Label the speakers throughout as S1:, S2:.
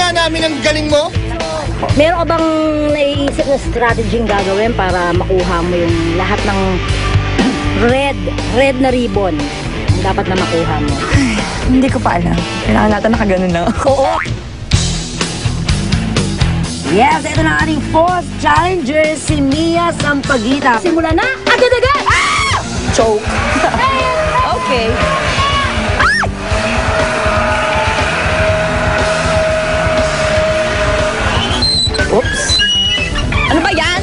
S1: nga namin ang galing mo.
S2: Meron ka bang naiisip na strategy yung gagawin para makuha mo yung lahat ng red na ribbon ang dapat na makuha mo?
S3: Hindi ko pa alam. Kailangan natin nakaganon lang ako.
S2: Oo! Yes, ito na ating fourth challenger, si Mia Sampaguita. Simula na, agad-agad! Ah!
S3: Choke. Okay. Oops. Ano ba yan?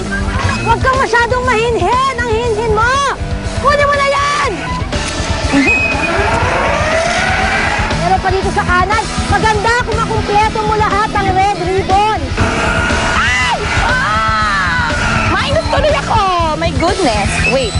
S2: Huwag kang masyadong mahinhin! Ang hinhin mo! Kunin mo na yan! Pero pa dito sa kanan, maganda kung makumpleto mo lahat ng red ribbon.
S3: Ay! Ah! Minus tuloy ako! My goodness. Wait.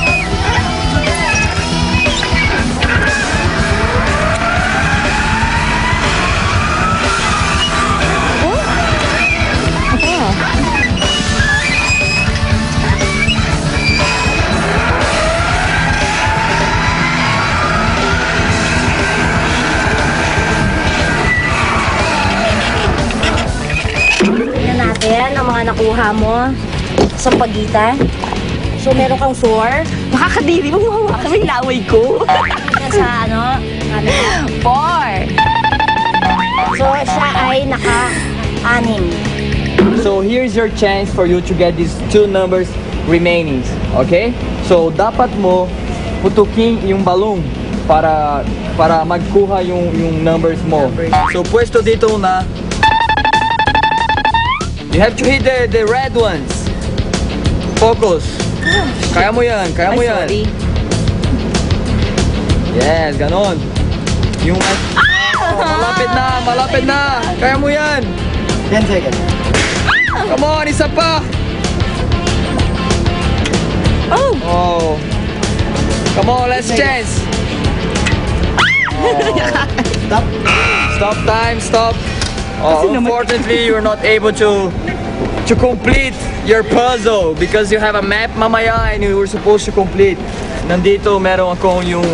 S2: Tingnan natin ang mga nakuha mo sa pagitan. So, meron kang 4.
S3: Makakadiri mo mahawakan mo yung laway ko.
S2: Yan sa ano?
S3: 4.
S2: So, siya ay naka-6.
S4: So here's your chance for you to get these 2 numbers remaining, okay? So dapat mo putukin yung balloon para magkuha yung numbers mo. So pwesto dito na. You have to hit the red ones. Focus. Kaya mo yan, kaya mo yan.
S3: Sorry.
S4: Yes, ganon. Yung malapit na. Kaya mo yan.
S1: 10 seconds.
S4: Come on, isa pa. Oh. Come on, last chance.
S1: Stop.
S4: Stop time, stop. Oh, unfortunately, you're not able to complete your puzzle because you have a map mamaya and you were supposed to complete. Nandito meron akong yung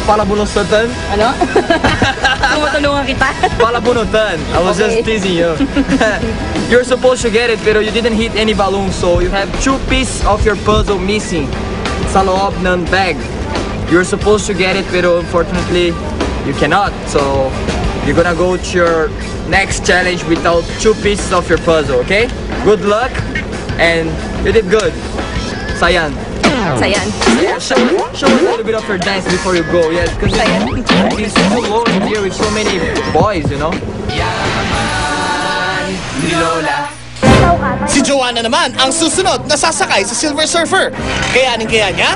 S4: palabunutan.
S3: Ano? Tumutulungan kita?
S4: Palabunutan. I was just teasing you. You're supposed to get it, pero you didn't hit any balloon, so you have 2 pieces of your puzzle missing. Sa loob ng bag. You're supposed to get it, pero unfortunately, you cannot. So, you're gonna go to your next challenge without 2 pieces of your puzzle, okay? Good luck, and you did good. Sayang.
S3: Sayan.
S4: Yeah, show a little bit of your dance before you go, yes, because it's so low in here with so many boys, you know?
S1: Si Joanna naman ang susunod na sasakay sa Silver Surfer. Kayanin kaya niya?